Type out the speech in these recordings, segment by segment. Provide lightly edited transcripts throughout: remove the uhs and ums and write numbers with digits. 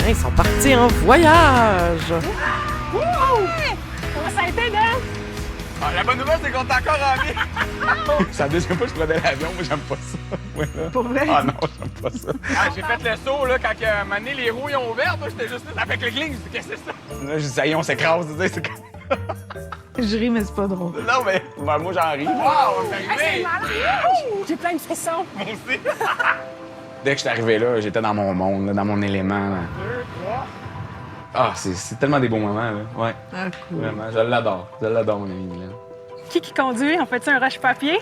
Ils sont partis en voyage. Comment ça a été, Dan? Ah, la bonne nouvelle, c'est qu'on est encore en vie. C'est la deuxième fois que je prenais l'avion. Moi, j'aime pas ça. Ouais, là. Pour vrai? Ah non, j'aime pas ça. Ah, j'ai fait le saut, là, quand à un moment donné, les roues ils ont ouvert. Moi, j'étais juste là, avec le cling. Qu'est-ce que c'est ça? Là, j'ai dit, ça y est, on s'écrase. Tu sais, c'est comme... Je ris, mais c'est pas drôle. Non, mais ben, moi, j'en ris. Wow, c'est arrivé! J'ai plein de frissons. Moi aussi. Dès que je suis arrivé là, j'étais dans mon monde, là, dans mon élément. Là. Ah, c'est tellement des beaux moments, là. Ouais. Ah, cool. Vraiment, je l'adore. Je l'adore, mon ami, là. Qui conduit? On fait-tu un roche-papier?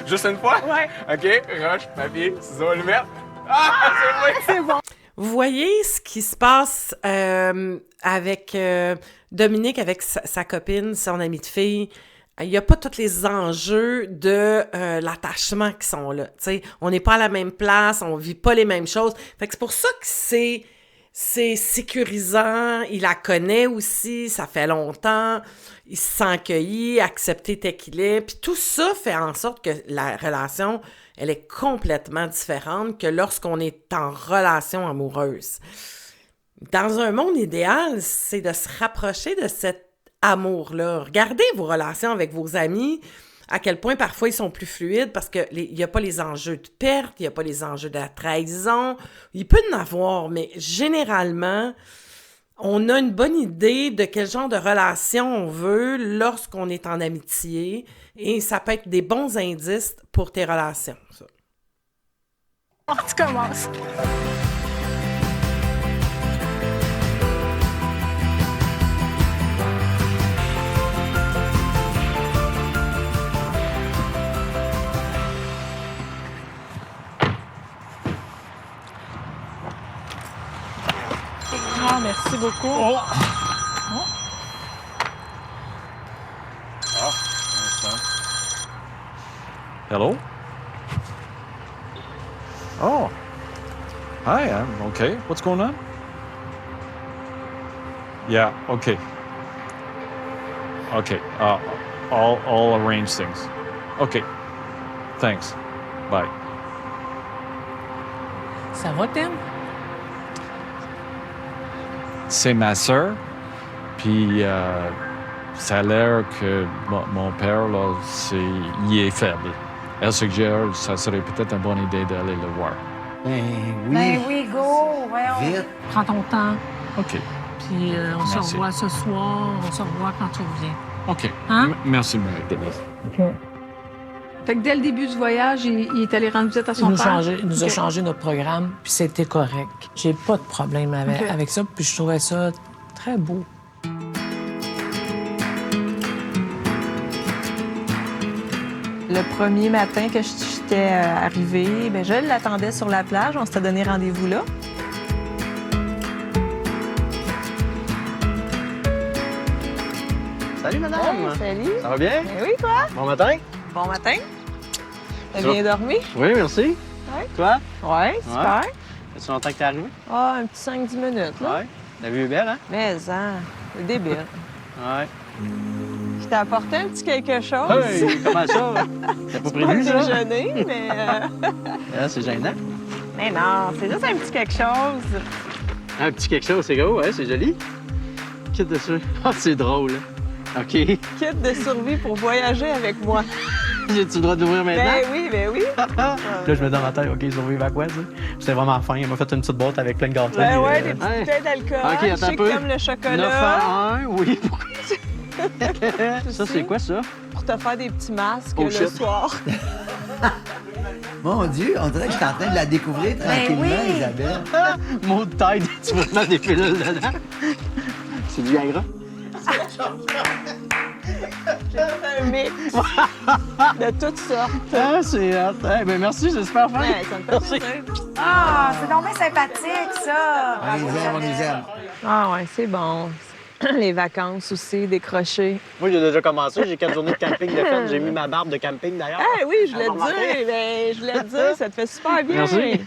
Juste une fois? Ouais. OK, roche, papier, ciseaux, allumette. Ah, c'est vrai! C'est bon. Vous voyez ce qui se passe avec Dominique, avec sa copine, son amie de fille. Il n'y a pas tous les enjeux de l'attachement qui sont là. T'sais, on n'est pas à la même place, on vit pas les mêmes choses. Fait que c'est pour ça que c'est sécurisant. Il la connaît aussi, ça fait longtemps. Il se sent accueilli, accepté tel qu'il est. Puis tout ça fait en sorte que la relation, elle est complètement différente que lorsqu'on est en relation amoureuse. Dans un monde idéal, c'est de se rapprocher de cet amour-là. Regardez vos relations avec vos amis, à quel point parfois ils sont plus fluides parce qu'il n'y a pas les enjeux de perte, il n'y a pas les enjeux de la trahison. Il peut y en avoir, mais généralement, on a une bonne idée de quel genre de relation on veut lorsqu'on est en amitié et ça peut être des bons indices pour tes relations, ça. Tu commences. Ah, merci beaucoup. Oh! Hello? Oh. Hi, I'm okay. What's going on? Yeah, okay. Okay, I'll arrange things. Okay. Thanks. Bye. Ça va, Tim? C'est ma sœur, puis ça a l'air que mon père, là, il est faible. Elle suggère ça serait peut-être une bonne idée d'aller le voir. Ben Ben oui, go! Voyons. Vite. Prends ton temps, OK. puis on se Merci. revoit ce soir, on se revoit quand tu reviens. OK. Hein? Merci, Marie-Thérèse. Fait que dès le début du voyage, il est allé rendre visite à son père. Il nous a Ok. changé notre programme, puis c'était correct. J'ai pas de problème Ok. avec ça, puis je trouvais ça très beau. Le premier matin que j'étais arrivée, ben, je l'attendais sur la plage. On s'était donné rendez-vous là. Salut, madame. Salut. Ça va bien? Ben oui, toi? Bon matin. Bon matin. T'as Ça va? bien dormi? Oui, merci. Ouais. Toi? Ouais, super. Ça fait longtemps que t'es arrivé? Ah, un petit 5-10 minutes, là. Ouais. La vue est belle, hein? Mais, c'est débile. Ouais. Je t'ai apporté un petit quelque chose. Hey, comment ça? T'as pas Pas prévu, ça? déjeuner, mais... Ah, c'est gênant. mais non, c'est juste un petit quelque chose. Un petit quelque chose, c'est gros, ouais, c'est joli. Kit de survie. Ah, c'est drôle. OK. Kit de survie pour voyager avec moi. J'ai-tu le droit d'ouvrir maintenant? Ben oui, ben oui. Là, je me dis dans ma tête, OK, survivre à quoi, ça? C'était vraiment fin. Il m'a fait une petite boîte avec plein de gâteaux. Ben ouais, puis, des petites bouteilles d'alcool. OK, Je attends sais un que peu. t'aimes le 9 chocolat. à 1, oui. Pourquoi? Ça, c'est quoi, ça? Pour te faire des petits masques Oh, le shit. soir. Mon Dieu, on dirait que je suis en train de la découvrir tranquillement, oui. Isabelle. Mot de tête, tu veux mettre des pilules dedans? C'est du Viagra? J'ai fait un mix de toutes sortes. Ah, c'est hot. Eh ben merci, c'est super fin. Ouais, ça me fait plaisir. Ah, c'est donc bien sympathique, ça! On les aime, on les aime. Ah ouais, c'est bon. Les vacances aussi, décrocher. Moi, j'ai déjà commencé. J'ai 4 journées de camping de fête. J'ai mis ma barbe de camping, d'ailleurs. Ah oui, je voulais te dire, ben, je voulais te dire, ça te fait super bien. Merci.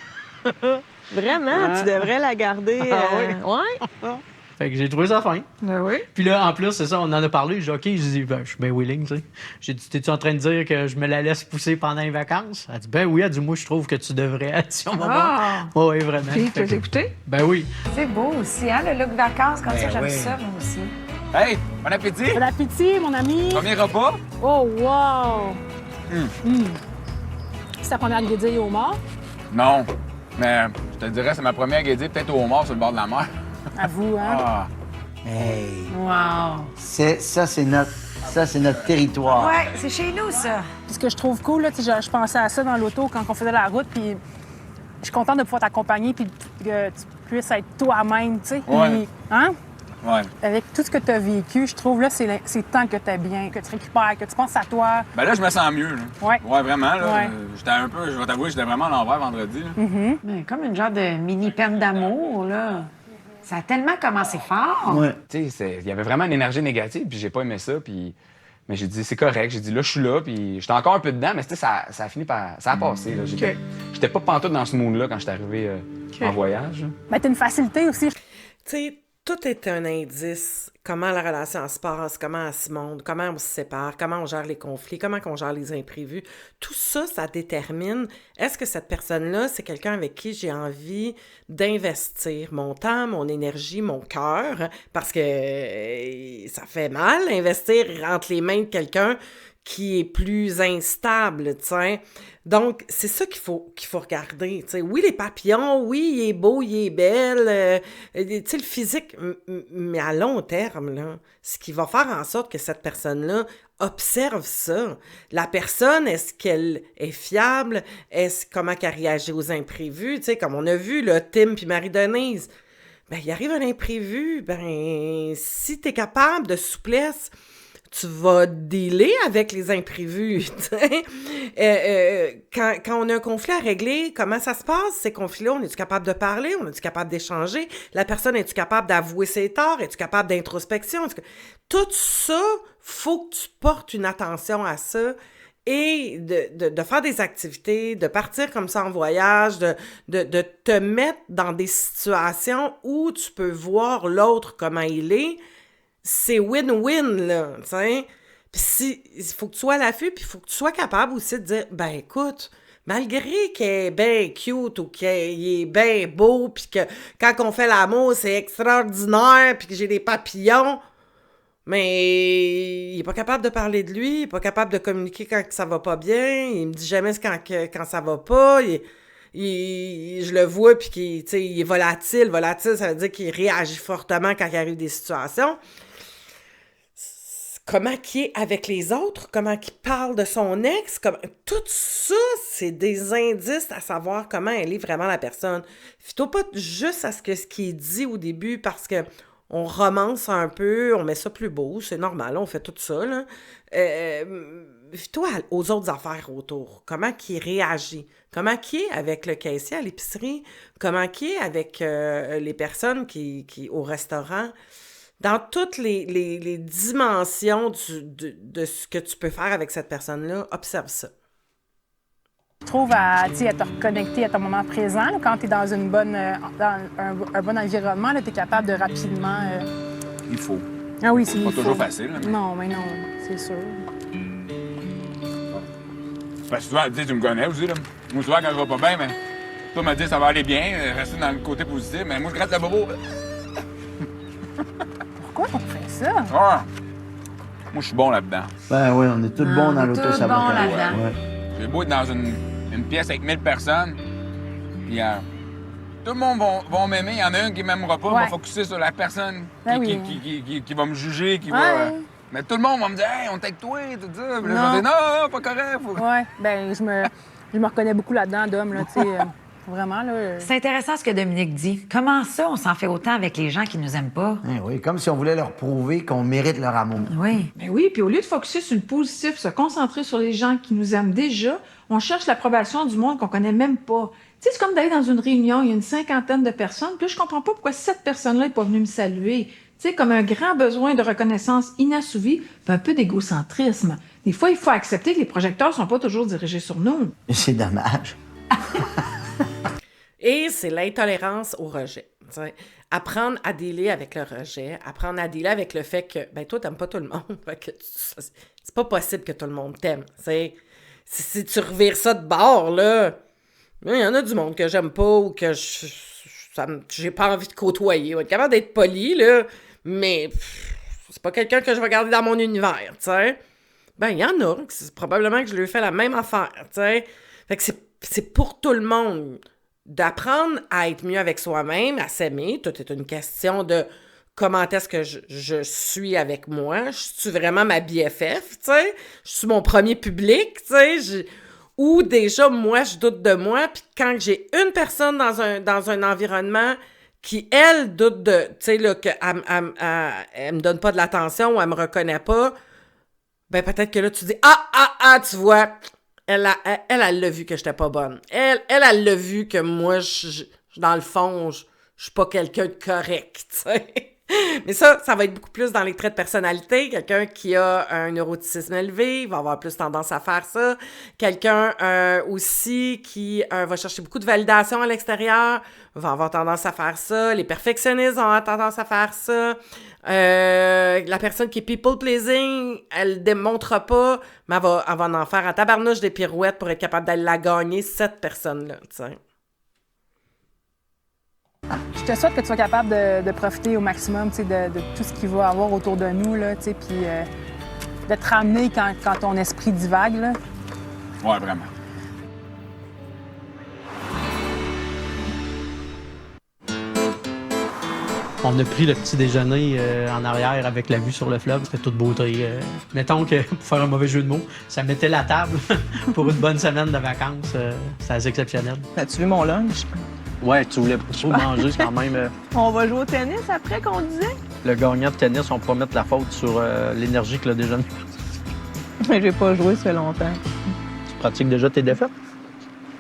Vraiment, tu devrais la garder. Ah oui? Ouais? Fait que j'ai trouvé ça fin. Ben oui. Puis là, en plus, c'est ça, on en a parlé. J'ai dit, OK, j'ai dit, ben, je suis bien willing, tu sais. J'ai dit, t'es-tu en train de dire que je me la laisse pousser pendant les vacances? Elle dit, ben oui, elle dit, moi, je trouve que tu devrais. Elle dit, on va voir. Oui, vraiment. Puis, tu as écouté? Ben oui. C'est beau aussi, hein, le look vacances, comme ça, j'aime oui. ça, moi aussi. Hey, bon appétit! Bon appétit, mon ami! Premier repas? Oh, wow! C'est ta première guédille au mort? Non, mais je te dirais, c'est ma première guédille, peut-être au homard sur le bord de la mer. Avoue, hein? Ah, Hey, Wow! ça, c'est notre territoire. Ouais, c'est chez nous, ça. Puis ce que je trouve cool, là, tu sais, je pensais à ça dans l'auto quand on faisait la route, puis je suis contente de pouvoir t'accompagner, puis que tu puisses être toi-même, tu sais. Ouais. Puis, hein? ouais. Avec tout ce que tu as vécu, je trouve, là, c'est temps que tu es bien, que tu récupères, que tu penses à toi. Ben là, je me sens mieux, là. Ouais. Ouais, vraiment, là. Ouais. J'étais un peu, je vais t'avouer, j'étais vraiment à l'envers vendredi, là. Mais comme une genre de mini peine d'amour, là. Ça a tellement commencé fort. Ouais. Tu sais, il y avait vraiment une énergie négative, puis j'ai pas aimé ça, puis... Mais j'ai dit, c'est correct. J'ai dit, là, je suis là, puis j'étais encore un peu dedans, mais tu sais, ça a fini par... Ça a passé, là. J'étais pas pantoute dans ce mood-là quand j'étais arrivé en voyage. là. Ben, t'as une facilité aussi. Tu sais, tout est un indice. Comment la relation se passe, comment elle se monte, comment on se sépare, comment on gère les conflits, comment on gère les imprévus. Tout ça, ça détermine, est-ce que cette personne-là, c'est quelqu'un avec qui j'ai envie d'investir mon temps, mon énergie, mon cœur, parce que ça fait mal, investir entre les mains de quelqu'un qui est plus instable, tu sais. Donc, c'est ça qu'il faut regarder, tu sais. Oui, les papillons, oui, il est beau, il est belle, tu sais, le physique, mais à long terme, là, ce qui va faire en sorte que cette personne-là observe ça. La personne, est-ce qu'elle est fiable? Comment qu'elle réagit aux imprévus? Tu sais, comme on a vu, là, Tim puis Marie-Denise, ben, il arrive un imprévu, ben, si t'es capable de souplesse, tu vas dealer avec les imprévus. Quand on a un conflit à régler, comment ça se passe, ces conflits-là? On est-tu capable de parler? On est-tu capable d'échanger? La personne, est-tu capable d'avouer ses torts? Es-tu capable d'introspection? Tout ça, faut que tu portes une attention à ça et de faire des activités, de partir comme ça en voyage, de te mettre dans des situations où tu peux voir l'autre comment il est. C'est win-win, là, tu sais. Puis il faut que tu sois à l'affût, puis il faut que tu sois capable aussi de dire, ben écoute, malgré qu'il est bien cute ou qu'il est bien beau, puis que quand on fait l'amour, c'est extraordinaire, puis que j'ai des papillons, mais il est pas capable de parler de lui, il est pas capable de communiquer quand ça va pas bien, il me dit jamais quand ça va pas, je le vois, puis il est volatile. Volatile, ça veut dire qu'il réagit fortement quand il arrive des situations. Comment qu'il est avec les autres, comment qu'il parle de son ex, tout ça, c'est des indices à savoir comment elle est vraiment la personne. Fie-toi pas juste à ce qui est dit au début parce que on romance un peu, on met ça plus beau, c'est normal, on fait tout ça, là. Fie-toi aux autres affaires autour. Comment qu'il réagit? Comment qu'il est avec le caissier à l'épicerie? Comment qu'il est avec les personnes qui au restaurant? Dans toutes les dimensions de ce que tu peux faire avec cette personne-là, observe ça. Je trouve à te reconnecter à ton moment présent. Là, quand tu es dans un bon environnement, tu es capable de rapidement... Il faut. Ah oui, c'est pas toujours facile. Mais... Non, mais non, c'est sûr. Parce que souvent, tu me connais aussi, là. Moi, souvent, quand je vais pas bien, mais toi, me dis ça va aller bien, rester dans le côté positif, mais moi, je gratte le bobo. Pourquoi on fait ça? Ah! Moi, je suis bon là-dedans. Ben oui, on est tous bons dans l'auto-sabotage. bon là-dedans. Ouais. J'ai beau être dans une pièce avec 1000 personnes, puis tout le monde va m'aimer. Il y en a un qui m'aimera pas, Ouais. va focusser sur la personne Ben qui va me juger, qui va... Mais tout le monde va me dire « Hey, on est avec toi, tout ça. » Puis là, je vais dire « Non, pas correct. » Ouais, ben je me reconnais beaucoup là-dedans, Dom, là, tu sais. Vraiment, là. C'est intéressant ce que Dominique dit. Comment ça, on s'en fait autant avec les gens qui nous aiment pas? Eh oui, comme si on voulait leur prouver qu'on mérite leur amour. Oui. Ben oui, puis au lieu de focusser sur le positif, se concentrer sur les gens qui nous aiment déjà, on cherche l'approbation du monde qu'on connaît même pas. Tu sais, c'est comme d'aller dans une réunion, il y a une 50aine de personnes, puis là, je comprends pas pourquoi cette personne-là n'est pas venue me saluer. Tu sais, comme un grand besoin de reconnaissance inassouvi, puis un peu d'égocentrisme. Des fois, il faut accepter que les projecteurs sont pas toujours dirigés sur nous. C'est dommage. Et c'est l'intolérance au rejet. t'sais. Apprendre à dealer avec le rejet, apprendre à dealer avec le fait que, ben toi, t'aimes pas tout le monde. Fait que c'est pas possible que tout le monde t'aime. Si tu revires ça de bord, là, il y en a du monde que j'aime pas ou que j'ai pas envie de côtoyer. On va être capable d'être poli, là, mais c'est pas quelqu'un que je vais garder dans mon univers, tu sais. Ben, il y en a, c'est probablement que je lui ai fait la même affaire, tu sais. Fait que c'est pour tout le monde d'apprendre à être mieux avec soi-même, à s'aimer. Tout est une question de comment est-ce que je suis avec moi. Je suis vraiment ma BFF, tu sais. Je suis mon premier public, tu sais. Ou déjà, moi, je doute de moi. Puis quand j'ai une personne dans un environnement qui, elle, doute de... Tu sais, là, qu'elle me donne pas de l'attention ou elle me reconnaît pas, ben peut-être que là, tu dis « Ah, tu vois... » Elle l'a vu que j'étais pas bonne. Elle l'a vu que moi, dans le fond, je suis pas quelqu'un de correct, tu sais. Mais ça va être beaucoup plus dans les traits de personnalité. Quelqu'un qui a un neuroticisme élevé va avoir plus tendance à faire ça. Quelqu'un aussi qui va chercher beaucoup de validation à l'extérieur va avoir tendance à faire ça. Les perfectionnistes vont avoir tendance à faire ça. La personne qui est people-pleasing, elle démontre pas, mais elle va en faire à tabarnouche des pirouettes pour être capable d'aller la gagner, cette personne-là, tu sais. Je te souhaite que tu sois capable de profiter au maximum de tout ce qu'il va y avoir autour de nous, là, puis de te ramener quand ton esprit divague. Là. Ouais, vraiment. On a pris le petit déjeuner en arrière avec la vue sur le fleuve. C'était toute beauté. Mettons que, pour faire un mauvais jeu de mots, ça mettait la table pour une bonne semaine de vacances. C'est assez exceptionnel. As-tu vu mon lunch? Ouais, tu voulais trop manger quand même. On va jouer au tennis après qu'on disait? Le gagnant de tennis, on pourra mettre la faute sur l'énergie que le déjeuner. Mais j'ai pas joué, ça fait longtemps. Tu pratiques déjà tes défaites?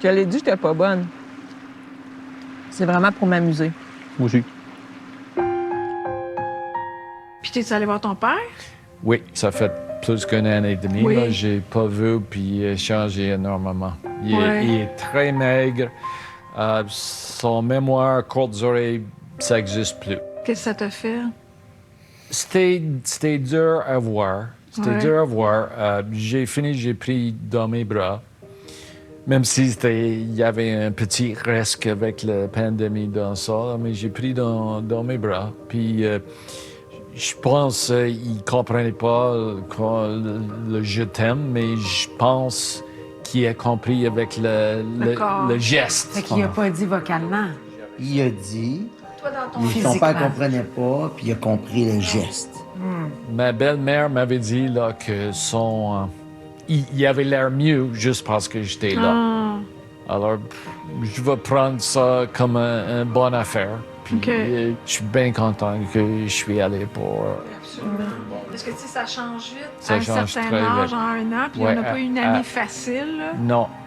Je l'ai dit, j'étais pas bonne. C'est vraiment pour m'amuser. Moi aussi. Puis t'es allé voir ton père? Oui, ça fait plus qu'une année et demie. Oui. Là, j'ai pas vu, puis il a changé énormément. Il est très maigre. Son mémoire, courtes oreilles, ça n'existe plus. Qu'est-ce que ça t'a fait? C'était dur à voir. J'ai pris dans mes bras. Même si il y avait un petit risque avec la pandémie dans ça, mais j'ai pris dans mes bras. Puis je pense qu'il ne comprenait pas le je t'aime, mais je pense qu'il a compris avec le geste. Fait qu'il n'a pas dit vocalement. Il a dit, Toi, dans ton mais son père ne comprenait pas, puis il a compris le geste. Ma belle-mère m'avait dit là, que il avait l'air mieux juste parce que j'étais là. Alors, je vais prendre ça comme une bonne affaire. Puis, je suis bien content que je suis allé pour... Absolument. Parce que, tu sais, ça change vite. Ça à un change certain très âge, vite. en un an, puis on n'a pas eu une année facile. Là.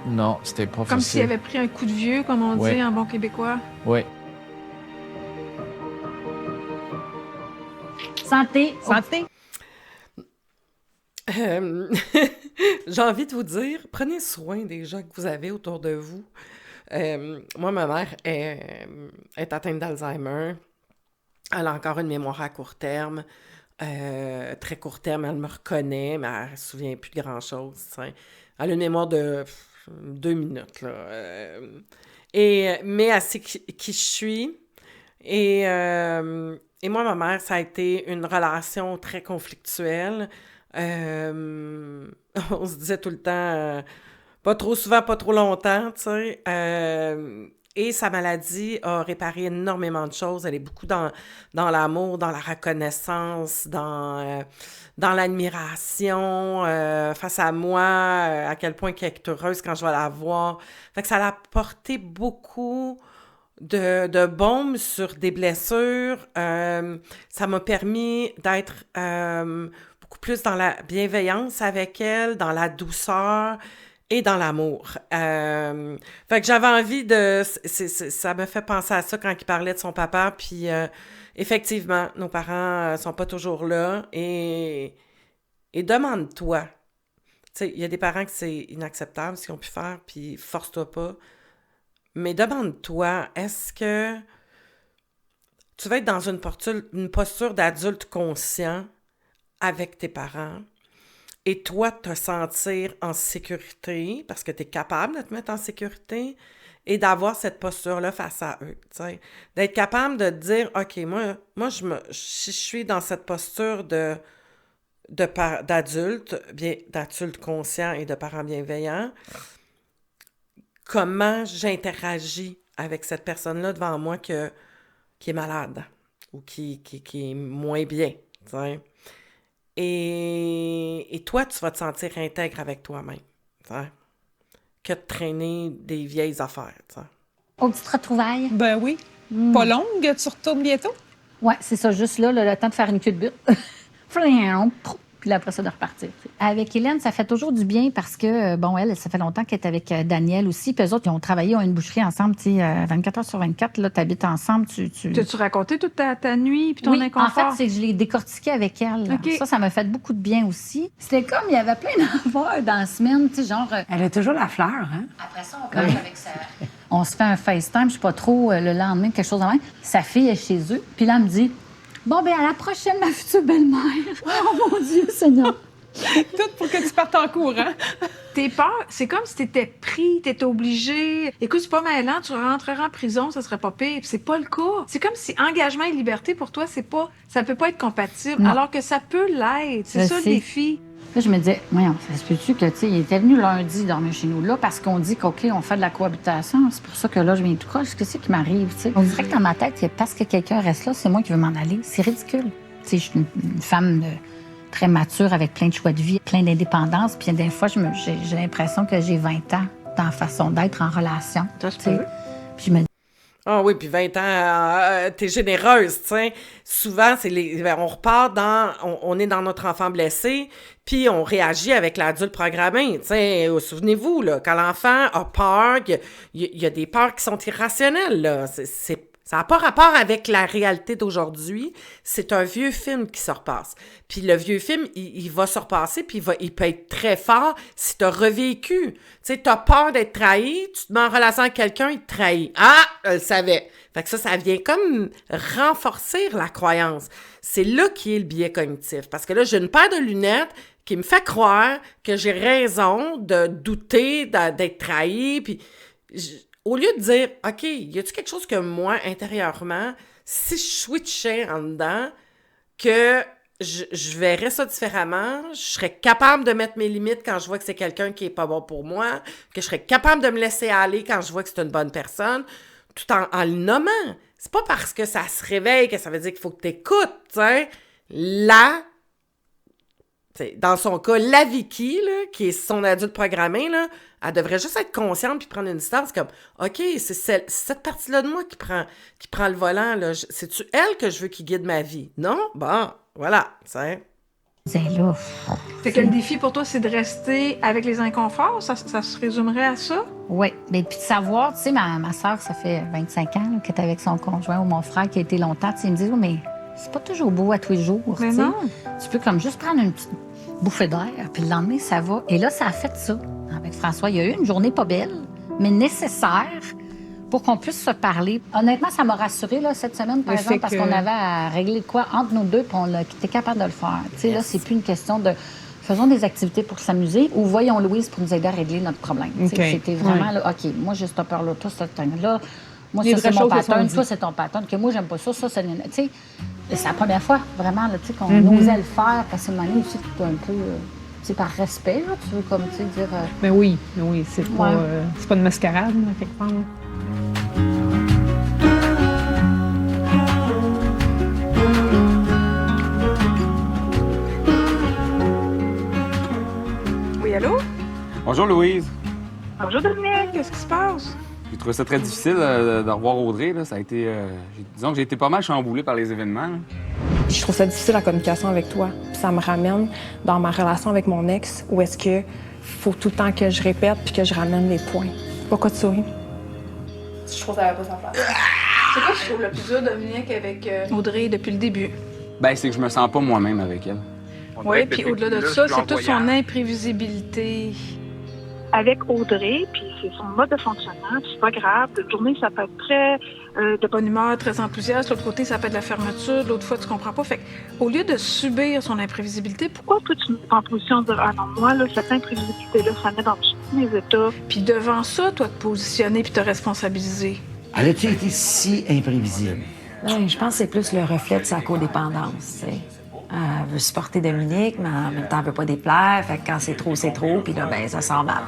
Non, c'était pas Comme s'il facile. avait pris un coup de vieux, comme on dit en bon québécois. Oui. Santé. Santé. J'ai envie de vous dire, prenez soin des gens que vous avez autour de vous. Moi, ma mère est atteinte d'Alzheimer. Elle a encore une mémoire à court terme. Très court terme, elle me reconnaît, mais elle ne se souvient plus de grand-chose. T'sais. Elle a une mémoire de 2 minutes. Là. Mais elle sait qui je suis. Et moi, ma mère, ça a été une relation très conflictuelle. On se disait tout le temps, pas trop souvent, pas trop longtemps, tu sais. Et sa maladie a réparé énormément de choses. Elle est beaucoup dans l'amour, dans la reconnaissance, dans l'admiration face à moi, à quel point elle est heureuse quand je vais la voir. Fait que ça l'a apporté beaucoup de baume sur des blessures. Ça m'a permis d'être beaucoup plus dans la bienveillance avec elle, dans la douceur et dans l'amour. Fait que j'avais envie de... ça me fait penser à ça quand il parlait de son papa, puis effectivement, nos parents sont pas toujours là, et demande-toi. Tu sais, il y a des parents que c'est inacceptable ce qu'ils ont pu faire, puis force-toi pas. Mais demande-toi, est-ce que tu vas être dans une posture d'adulte conscient avec tes parents et toi te sentir en sécurité parce que tu es capable de te mettre en sécurité et d'avoir cette posture-là face à eux. T'sais. D'être capable de te dire, OK, moi si je suis dans cette posture d'adulte conscient et de parents bienveillants, comment j'interagis avec cette personne-là devant moi qui est malade ou qui est moins bien. T'sais. Et toi, tu vas te sentir intègre avec toi-même. T'sais. Que de traîner des vieilles affaires. T'sais. Aux petites retrouvailles. Ben oui. Pas longue, tu retournes bientôt? Ouais, c'est ça, juste là, le temps de faire une queue de but. Puis là, après ça, de repartir. T'sais. Avec Hélène, ça fait toujours du bien parce que, bon, elle, ça fait longtemps qu'elle est avec Daniel aussi. Puis eux autres, ils ont travaillé, ils ont une boucherie ensemble, tu sais, 24 heures sur 24. Là, t'habites ensemble. T'as-tu raconté toute ta nuit puis ton oui, inconfort? En fait, c'est que je l'ai décortiqué avec elle. Okay. Ça m'a fait beaucoup de bien aussi. C'était comme, il y avait plein d'affaires dans la semaine, tu sais, genre... Elle a toujours la fleur, hein? Après ça, on commence avec ça. On se fait un FaceTime, je sais pas trop, le lendemain, quelque chose de même. Sa fille est chez eux. Puis là, elle me dit, bon, ben à la prochaine, ma future belle-mère. Oh mon Dieu, Seigneur. Tout pour que tu partes en courant. Tes peurs, c'est comme si t'étais pris, t'étais obligé. Écoute, c'est pas mêlant, tu rentrerais en prison, ça serait pas pire. Puis c'est pas le cas. C'est comme si engagement et liberté, pour toi, ça peut pas être compatible. Non. Alors que ça peut l'être. C'est ça le défi. Là, je me disais, voyons, ça se peut-tu que, tu sais, il était venu lundi dormir chez nous, là, parce qu'on dit qu'OK, on fait de la cohabitation. C'est pour ça que là, je viens tout croche. Qu'est-ce qui m'arrive, tu sais? On dirait que dans ma tête, parce que quelqu'un reste là, c'est moi qui veux m'en aller. C'est ridicule. Tu sais, je suis une femme très mature, avec plein de choix de vie, plein d'indépendance. Puis des fois, j'ai l'impression que j'ai 20 ans dans la façon d'être en relation. Ça se peut. Puis je me Ah oui, puis 20 ans, t'es généreuse, tu sais. Souvent, on repart on est dans notre enfant blessé, puis on réagit avec l'adulte programmé, tu sais. Souvenez-vous, là, quand l'enfant a peur, il y a des peurs qui sont irrationnelles, là. Ça n'a pas rapport avec la réalité d'aujourd'hui. C'est un vieux film qui se repasse. Puis le vieux film, il va se repasser, puis il peut être très fort si tu as revécu. Tu sais, tu as peur d'être trahi, tu te mets en relation avec quelqu'un, il te trahit. Ah, je le savais. Fait que ça vient comme renforcer la croyance. C'est là qui est le biais cognitif. Parce que là, j'ai une paire de lunettes qui me fait croire que j'ai raison de douter d'être trahi, puis... Au lieu de dire, OK, y a-tu quelque chose que moi, intérieurement, si je switchais en dedans, que je verrais ça différemment, je serais capable de mettre mes limites quand je vois que c'est quelqu'un qui est pas bon pour moi, que je serais capable de me laisser aller quand je vois que c'est une bonne personne, tout en le nommant. C'est pas parce que ça se réveille que ça veut dire qu'il faut que t'écoutes, tu sais. Dans son cas, la Vicky, là, qui est son adulte programmé, là, elle devrait juste être consciente puis prendre une distance comme OK, c'est cette partie-là de moi qui prend le volant. Là. C'est-tu elle que je veux qui guide ma vie? Non? Bon, voilà. C'est là. Fait que le défi pour toi, c'est de rester avec les inconforts? Ça se résumerait à ça? Oui. Mais puis de savoir, tu sais, ma soeur, ça fait 25 ans qu'elle est avec son conjoint ou mon frère qui a été longtemps. Ils me disent, mais c'est pas toujours beau à tous les jours. Mais non. Tu peux comme juste prendre une petite bouffée d'air, puis le lendemain, ça va. Et là, ça a fait ça. Avec François, il y a eu une journée pas belle, mais nécessaire pour qu'on puisse se parler. Honnêtement, ça m'a rassurée là, cette semaine, par exemple, parce qu'on avait à régler quoi entre nous deux, puis on était capable de le faire. Tu sais, là, c'est plus une question de faisons des activités pour s'amuser ou voyons Louise pour nous aider à régler notre problème. C'était vraiment là, OK, moi, j'ai cette peur-là, toi, cette là moi, ça, c'est mon pattern, toi, c'est ton pattern, que moi, j'aime pas ça, c'est... Tu sais, c'est la première fois, vraiment, là, tu sais, qu'on osait le faire, parce que maintenant, aussi, tout un peu... C'est par respect, là, tu veux comme, tu sais, dire... Mais oui, c'est pas une mascarade, là, quelque part. Là. Oui, allô? Bonjour, Louise. Bonjour, Dominique. Qu'est-ce qui se passe? J'ai trouvé ça très difficile de revoir Audrey. Là. Ça a été... disons que j'ai été pas mal chamboulé par les événements. Là. Je trouve ça difficile la communication avec toi. Puis ça me ramène dans ma relation avec mon ex où est-ce que faut tout le temps que je répète puis que je ramène les points. Pourquoi tu souris? Je trouve que ça n'avait pas sa place. C'est quoi que tu trouves le plus dur, Dominique, avec Audrey depuis le début? Ben, c'est que je me sens pas moi-même avec elle. Oui, puis au-delà de ça, c'est toute son imprévisibilité. avec Audrey, puis c'est son mode de fonctionnement, puis c'est pas grave. Une journée, ça peut être très de bonne humeur, très enthousiaste. L'autre côté, ça peut être de la fermeture. L'autre fois, tu comprends pas. Fait que, au lieu de subir son imprévisibilité, pourquoi toi, tu es en position de dire « Ah non, moi, là, cette imprévisibilité-là, ça met dans tous mes états. » Puis devant ça, toi, te positionner puis te responsabiliser. Elle a-tu été si imprévisible? Ben, je pense que c'est plus le reflet de sa codépendance, tu sais. Elle veut supporter Dominique, mais en même temps, elle veut pas déplaire. Fait que quand c'est trop, puis là, ben, ça sent mal.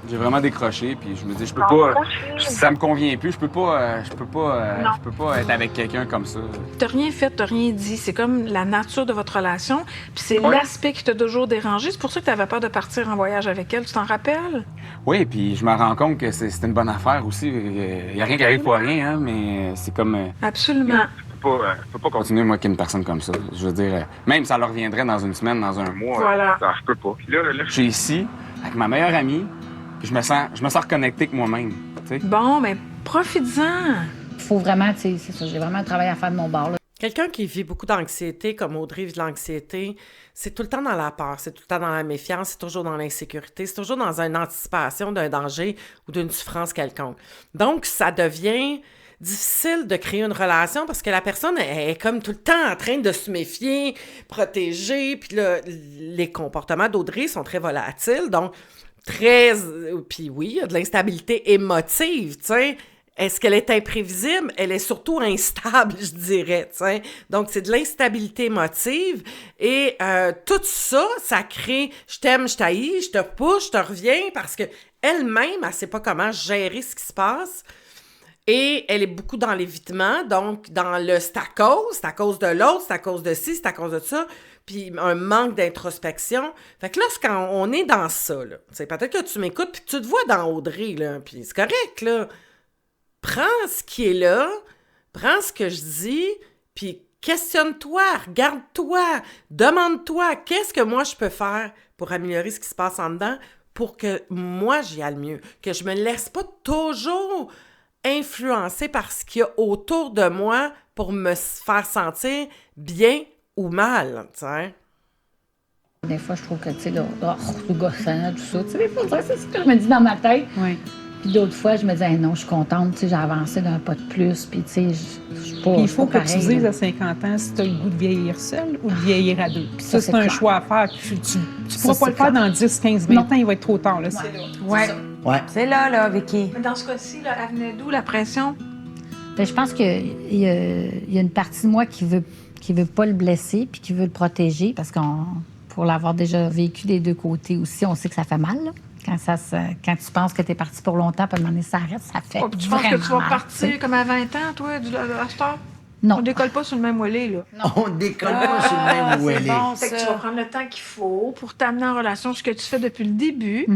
J'ai vraiment décroché, puis je me dis, je peux pas. Ça me convient plus, je peux pas être avec quelqu'un comme ça. T'as rien fait, t'as rien dit. C'est comme la nature de votre relation, puis c'est l'aspect qui t'a toujours dérangé. C'est pour ça que t'avais peur de partir en voyage avec elle, tu t'en rappelles? Oui, puis je me rends compte que c'est une bonne affaire aussi. Il y a rien qui arrive pour rien, hein, mais c'est comme. Absolument. Je peux pas continuer, moi, qu'une personne comme ça. Je veux dire, même ça leur reviendrait dans une semaine, dans un mois. Voilà. Je peux pas. Puis là, je suis ici, avec ma meilleure amie, puis je me sens reconnecté avec moi-même. T'sais. Bon, mais profites-en. Il faut vraiment, tu sais, c'est ça, j'ai vraiment un travail à faire de mon bord, là. Quelqu'un qui vit beaucoup d'anxiété, comme Audrey vit de l'anxiété, c'est tout le temps dans la peur, c'est tout le temps dans la méfiance, c'est toujours dans l'insécurité, c'est toujours dans une anticipation d'un danger ou d'une souffrance quelconque. Donc, ça devient difficile de créer une relation parce que la personne est comme tout le temps en train de se méfier, protéger, puis là, les comportements d'Audrey sont très volatiles, donc puis oui, il y a de l'instabilité émotive, tu sais. Est-ce qu'elle est imprévisible? Elle est surtout instable, je dirais, tu sais. Donc, c'est de l'instabilité émotive et tout ça, ça crée « je t'aime, je t'haïs, je te pousse, je te reviens » parce que elle-même, elle sait pas comment gérer ce qui se passe. Et elle est beaucoup dans l'évitement, donc dans le c'est à cause de l'autre, c'est à cause de ci, c'est à cause de ça, puis un manque d'introspection. Fait que là, quand on est dans ça, là, peut-être que tu m'écoutes puis que tu te vois dans Audrey, là, puis c'est correct, là. Prends ce qui est là, prends ce que je dis, puis questionne-toi, regarde-toi, demande-toi, qu'est-ce que moi je peux faire pour améliorer ce qui se passe en dedans pour que moi j'y aille mieux, que je me laisse pas toujours influencé par ce qu'il y a autour de moi pour me faire sentir bien ou mal, tu sais. Des fois, je trouve que, tu sais, c'est gossant, tout ça. Tu sais, des fois, c'est ce que je me dis dans ma tête. Oui. Puis d'autres fois, je me dis, hey, non, je suis contente, tu sais, j'ai avancé d'un pas de plus, puis tu sais, je suis pas. Puis il faut que pareil, tu dises là. à 50 ans si tu as le goût de vieillir seul ou de vieillir à deux. Puis ça, c'est un clair. choix à faire. Tu pourras pas le faire dans 10, 15, 20 ans, il va être trop tard, là. C'est là. Ouais. C'est là, Vicky. Mais dans ce cas-ci, là, elle venait d'où, la pression? Ben, je pense qu'il y a une partie de moi qui veut pas le blesser puis qui veut le protéger parce pour l'avoir déjà vécu des deux côtés aussi, on sait que ça fait mal, là. Quand tu penses que tu es parti pour longtemps, puis à un moment donné, ça arrête, ça fait Tu penses que tu vas mal, partir t'sais. comme à 20 ans, toi, à cette heure? Non. On décolle pas sur le même ouellet, là. On décolle pas sur le même où elle est. Bon, fait que tu vas prendre le temps qu'il faut pour t'amener en relation, ce que tu fais depuis le début.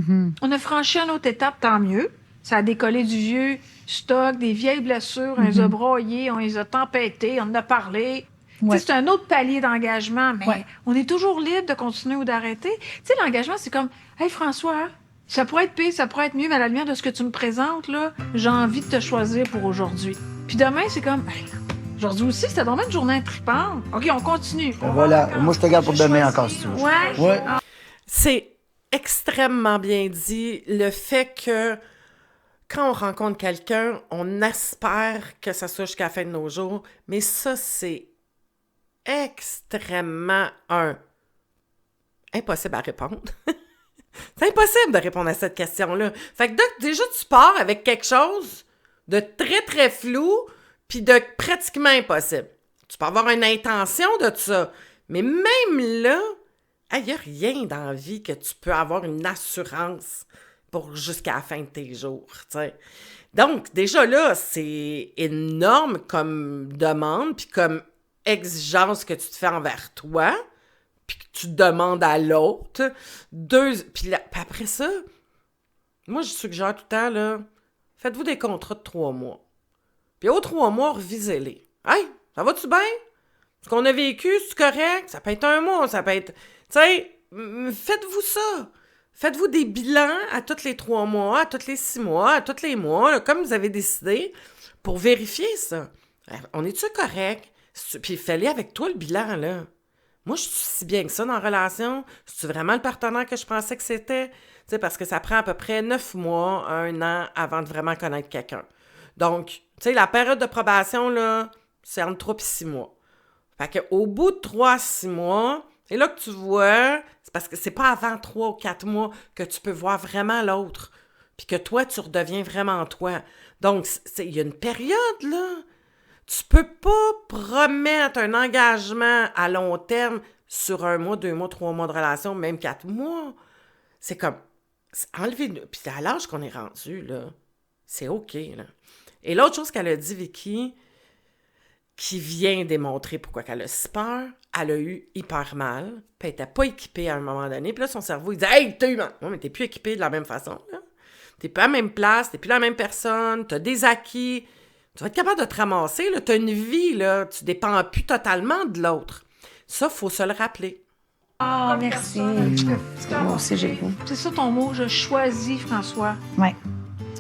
On a franchi une autre étape, tant mieux. Ça a décollé du vieux stock, des vieilles blessures, on les a broyées, on les a tempêtées, on en a parlé. Ouais. C'est un autre palier d'engagement, mais Ouais. on est toujours libre de continuer ou d'arrêter. Tu sais, l'engagement, c'est comme « Hey, François, ça pourrait être pire, ça pourrait être mieux, mais à la lumière de ce que tu me présentes, là, j'ai envie de te choisir pour aujourd'hui. » Puis demain, c'est comme hey, « Aujourd'hui aussi, c'était vraiment une journée intripante. OK, on continue. On Voilà, va moi je te garde pour demain encore si tu veux. Ouais. C'est extrêmement bien dit, le fait que quand on rencontre quelqu'un, on espère que ça soit jusqu'à la fin de nos jours, mais ça, c'est extrêmement impossible à répondre. C'est impossible de répondre à cette question-là. Fait que déjà, tu pars avec quelque chose de très, très flou puis de pratiquement impossible. Tu peux avoir une intention de ça, mais même là, il n'y a rien dans la vie que tu peux avoir une assurance pour jusqu'à la fin de tes jours, tu sais. Donc, déjà là, c'est énorme comme demande puis comme exigence que tu te fais envers toi, puis que tu demandes à l'autre. Puis après ça, moi, je suggère tout le temps, là, faites-vous des contrats de 3 mois. Puis aux 3 mois, revisez-les. Hey, ça va-tu bien? Ce qu'on a vécu, c'est correct? Ça peut être 1 mois, ça peut être... Tu sais, faites-vous ça. Faites-vous des bilans à tous les 3 mois, à tous les 6 mois, à tous les mois, là, comme vous avez décidé, pour vérifier ça. On est-tu correct? Puis fais-le avec toi, le bilan, là. Moi, je suis si bien que ça dans la relation. C'est-tu vraiment le partenaire que je pensais que c'était? sais, parce que ça prend à peu près 9 mois, 1 an avant de vraiment connaître quelqu'un. Donc, tu sais, la période de probation, là, c'est entre 3 et 6 mois. Fait qu'au bout de 3 à 6 mois, c'est là que tu vois, c'est parce que c'est pas avant 3 ou 4 mois que tu peux voir vraiment l'autre, puis que toi, tu redeviens vraiment toi. Donc, il y a une période, là. Tu peux pas promettre un engagement à long terme sur 1 mois, 2 mois, 3 mois de relation, même 4 mois. C'est comme, enlever... Puis à l'âge qu'on est rendu, là, c'est OK, là. Et l'autre chose qu'elle a dit, Vicky, qui vient démontrer pourquoi elle a si peur, elle a eu hyper mal, puis elle n'était pas équipée à un moment donné, puis là, son cerveau, il dit « Hey, t'as eu mal! » Ouais, mais t'es plus équipée de la même façon, là. T'es plus à la même place, t'es plus la même personne, t'as des acquis, tu vas être capable de te ramasser, là, t'as une vie, là, tu dépends plus totalement de l'autre. Ça, il faut se le rappeler. Ah, merci. Parce que moi aussi, j'ai le goût. C'est ça ton mot, je choisis, François. Oui.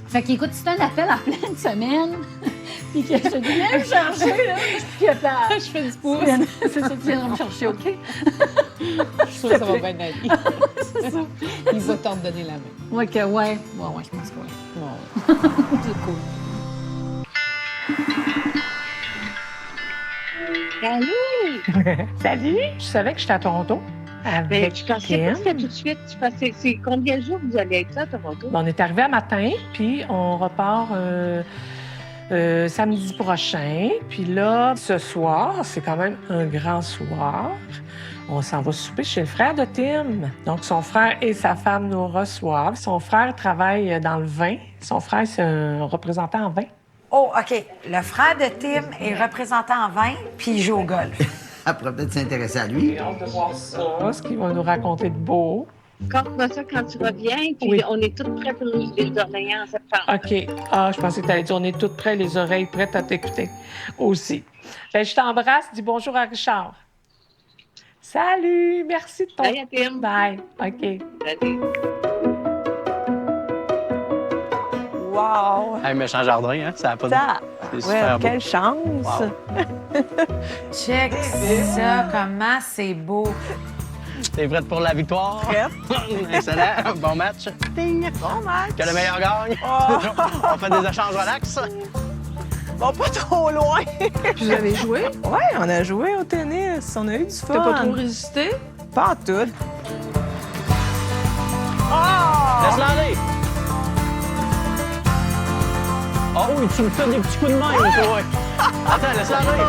Fait qu'écoute, c'est un appel en pleine semaine, puis que je viens me chercher, là, puis que je fais du pouce. C'est ça, tu viens me chercher, OK? Je suis sûre que ça va bien aller. C'est ça. Il va t'en donner la main. Ouais, que ouais. Ouais, je pense que oui. C'est cool. Salut! Salut! Je savais que j'étais à Toronto. Avec je pensais pas que c'était tout de suite. Tu pensais, c'est combien de jours vous allez être là à Toronto? On est arrivé à matin, puis on repart samedi prochain. Puis là, ce soir, c'est quand même un grand soir. On s'en va souper chez le frère de Tim. Donc, son frère et sa femme nous reçoivent. Son frère travaille dans le vin. Son frère, c'est un représentant en vin. Oh, OK. Le frère de Tim est représentant en vin, puis il joue au golf. Elle pourrait peut-être s'intéresser à lui. J'ai hâte de voir ça, ce qu'il va nous raconter de beau. Compte-moi ça quand tu reviens, puis Oui. on est toutes prêtes pour l'île d'Orléans en septembre. OK. Ah, je pensais que tu allais dire on est toutes prêtes, les oreilles prêtes à t'écouter aussi. Ben, je t'embrasse, dis bonjour à Richard. Salut, merci de ton... Bye, Tim. Bye. OK. Salut. Wow! Un méchant jardin, hein? Ça a pas de... C'est super beau. Quelle chance! Wow. Check ça, comment c'est beau. T'es prête pour la victoire? Prête. Excellent. Bon match. Ding! Bon match! Que le meilleur gagne. On fait des échanges relax. Bon, pas trop loin! Puis vous avez joué? Ouais, on a joué au tennis. On a eu du fun. T'as pas trop résisté? Pas en tout. Laisse-la aller. Oh, tu me fais des petits coups de main, toi. Attends, laisse-la aller.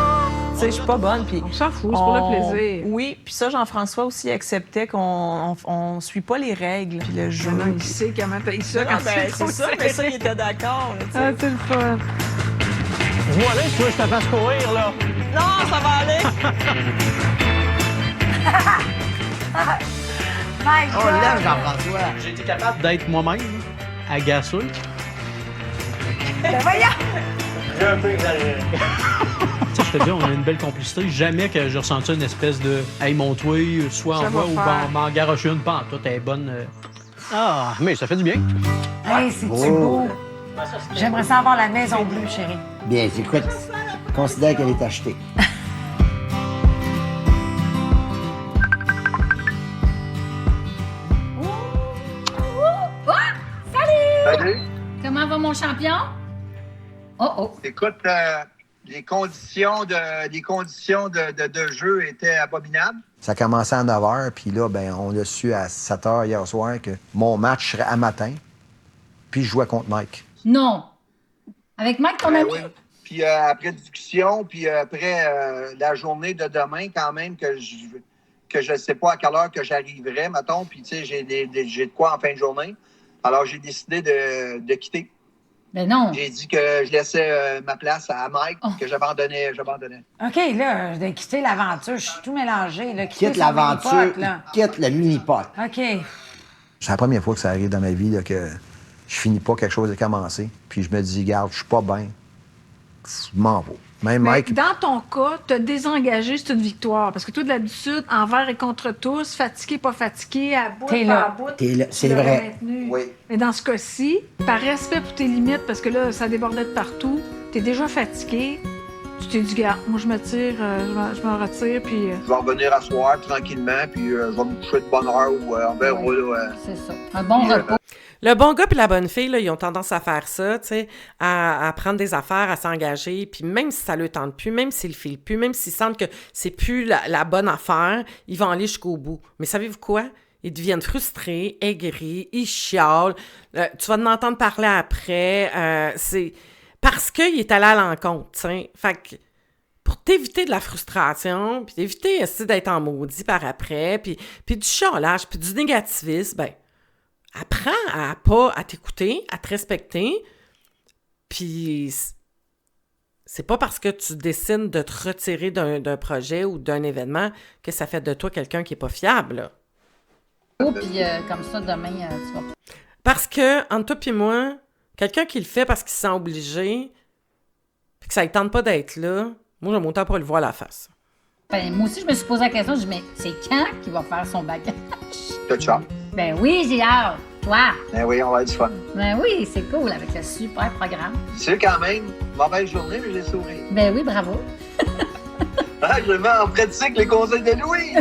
Tu sais, je suis pas bonne, puis... On s'en fout, c'est pour le plaisir. Oui, puis ça, Jean-François aussi acceptait qu'on suit pas les règles, puis le jeu. Non, il sait comment payer ça quand c'est ça, mais ça, il était d'accord. Tu sais. Ah, c'est le fun. Voilà, tu veux que je te fasse courir, là. Non, ça va aller! My God! On l'aime, Jean-François. J'ai été capable d'être moi-même, agacé. Ben voyons! J'ai un peu exagéré. Tu sais, je te dis, on a une belle complicité. Jamais que j'ai ressenti une espèce de « Hey, monte-toi, soit Ça en voie va ou faire. m'en garocher une pas. Toi, t'es bonne. Ah, mais ça fait du bien. Hey, c'est-tu beau? J'aimerais ça avoir la maison bleue, chérie. Bien, écoute, considère qu'elle est achetée. Salut! Comment va mon champion? Oh. Écoute, les conditions de jeu étaient abominables. Ça a commencé à 9 h, puis là, ben, on a su à 7 h hier soir que mon match serait à matin, puis je jouais contre Mike. Non. Avec Mike, ton ami? Oui. Puis après discussion, puis après la journée de demain, quand même, que je ne sais pas à quelle heure que j'arriverai, mettons, puis tu sais, j'ai de quoi en fin de journée. Alors, j'ai décidé de quitter. Ben non. J'ai dit que je laissais ma place à Mike, que j'abandonnais. OK, là, de quitter l'aventure, je suis tout mélangée. Là. Quitte l'aventure, quitte le mini-pot. OK. C'est la première fois que ça arrive dans ma vie là, que je finis pas quelque chose de commencer. Puis je me dis, garde, je suis pas bien. Je m'en vais. Même Mais Mike. dans ton cas, te désengager, c'est une victoire. Parce que toi, d'habitude, envers et contre tous, fatigué, pas fatigué, à bout, T'es pas là. à bout. T'es là. C'est tu l'aurais vrai. maintenu. Oui. Mais dans ce cas-ci, par respect pour tes limites, parce que là, ça débordait de partout, t'es déjà fatigué, Tu t'es dit, gars, moi je me tire, je me retire, puis... Je vais revenir à soir tranquillement, puis je vais me coucher de bonne heure ou on verra là. C'est ça. Un bon repos. Le bon gars puis la bonne fille, là, ils ont tendance à faire ça, tu sais, à prendre des affaires, à s'engager, puis même si ça ne le tente plus, même s'ils ne filent plus, même s'ils sentent que c'est plus la bonne affaire, ils vont aller jusqu'au bout. Mais savez-vous quoi? Ils deviennent frustrés, aigris, ils chialent. Tu vas en entendre parler après. C'est parce qu'il est allé à l'encontre, tu sais. Fait que pour t'éviter de la frustration, puis t'éviter d'être en maudit par après, puis du chialage, puis du négativisme, ben apprends à t'écouter, à te respecter, puis c'est pas parce que tu décides de te retirer d'un projet ou d'un événement que ça fait de toi quelqu'un qui est pas fiable, là. Oh, puis comme ça, demain, tu vas... Parce que, entre toi et moi, quelqu'un qui le fait parce qu'il se sent obligé, puis que ça ne tente pas d'être là, moi, j'ai mon temps pour le voir à la face. Ben, moi aussi, je me suis posé la question, je dis, mais c'est quand qu'il va faire son bagage? T'as-tu hâte? Ben oui, j'ai hâte. Toi? Ben oui, on va avoir du fun. Ben oui, c'est cool avec le super programme. C'est quand même mauvaise journée, mais j'ai souri. Ben oui, bravo. Ah, je mets en pratique les conseils de Louise!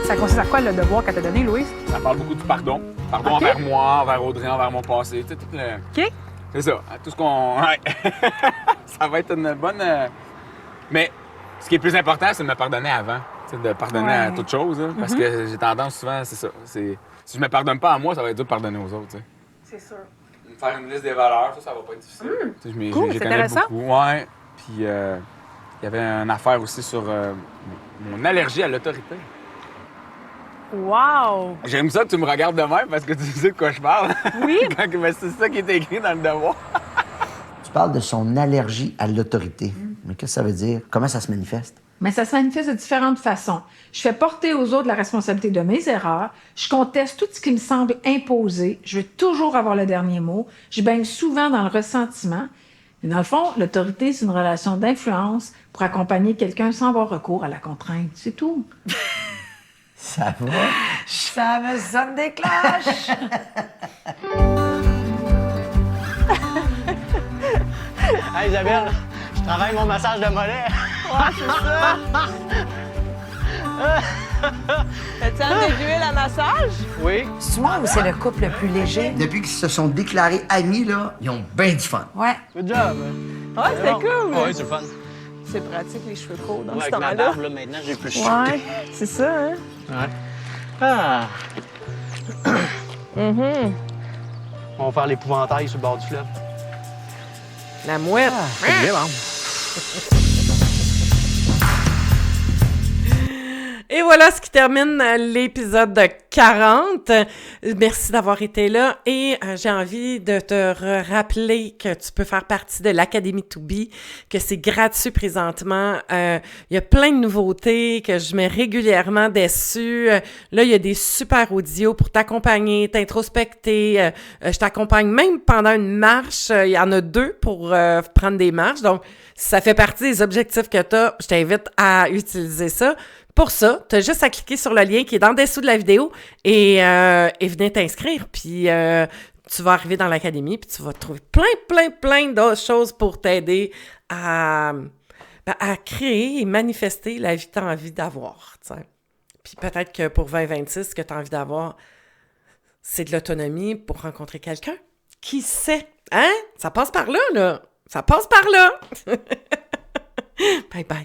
Ça consiste à quoi le devoir qu'elle t'a donné, Louise? Ça parle beaucoup du pardon. Pardon envers moi, envers Audrey, envers mon passé. Tu sais, tout le... OK. C'est ça. Tout ce qu'on... Ouais. Ça va être une bonne... Mais ce qui est le plus important, c'est de me pardonner avant. Tu sais, de pardonner à toute chose. Hein, parce que j'ai tendance souvent, c'est ça. Si je me pardonne pas à moi, ça va être dur de pardonner aux autres. Tu sais. C'est sûr. Faire une liste des valeurs, ça va pas être difficile. Tu sais, Cool, c'est intéressant. Beaucoup. Ouais. Puis il y avait une affaire aussi sur mon allergie à l'autorité. Wow! J'aime ça que tu me regardes de même parce que tu sais de quoi je parle. Oui. Mais c'est ça qui est écrit dans le devoir. Tu parles de son allergie à l'autorité. Mais qu'est-ce que ça veut dire? Comment ça se manifeste? Mais ça se manifeste de différentes façons. Je fais porter aux autres la responsabilité de mes erreurs. Je conteste tout ce qui me semble imposé. Je veux toujours avoir le dernier mot. Je baigne souvent dans le ressentiment. Mais dans le fond, l'autorité, c'est une relation d'influence pour accompagner quelqu'un sans avoir recours à la contrainte. C'est tout. Ça va? Ça me sonne des cloches! Hey Isabelle, je travaille mon massage de mollet. Ouais, c'est ça. T'as-tu hâte de jouer la massage? Oui. C'est moi ou c'est le couple le plus léger? Depuis qu'ils se sont déclarés amis, là, ils ont bien du fun. Ouais. Good job. Ouais, c'était cool. Ouais, c'est fun. C'est pratique, les cheveux courts dans Ouais, ce avec ma temps-là. barbe, là, maintenant, j'ai plus chaud. Ouais, c'est ça, hein? Ouais. Ah. On va faire l'épouvantail sur le bord du fleuve. La mouette. C'est bien, bon. Et voilà ce qui termine l'épisode 40. Merci d'avoir été là et j'ai envie de te rappeler que tu peux faire partie de l'Académie To Be, que c'est gratuit présentement. Il y a plein de nouveautés que je mets régulièrement dessus. Là, il y a des super audios pour t'accompagner, t'introspecter. Je t'accompagne même pendant une marche. Il y en a 2 pour prendre des marches. Donc, si ça fait partie des objectifs que tu as, je t'invite à utiliser ça. Pour ça, tu as juste à cliquer sur le lien qui est dans le dessous de la vidéo et venir t'inscrire. Puis tu vas arriver dans l'académie puis tu vas trouver plein d'autres choses pour t'aider à créer et manifester la vie que tu as envie d'avoir. T'sais. Puis peut-être que pour 2026, ce que tu as envie d'avoir, c'est de l'autonomie pour rencontrer quelqu'un. Qui sait? Hein? Ça passe par là, là. Ça passe par là. Bye bye.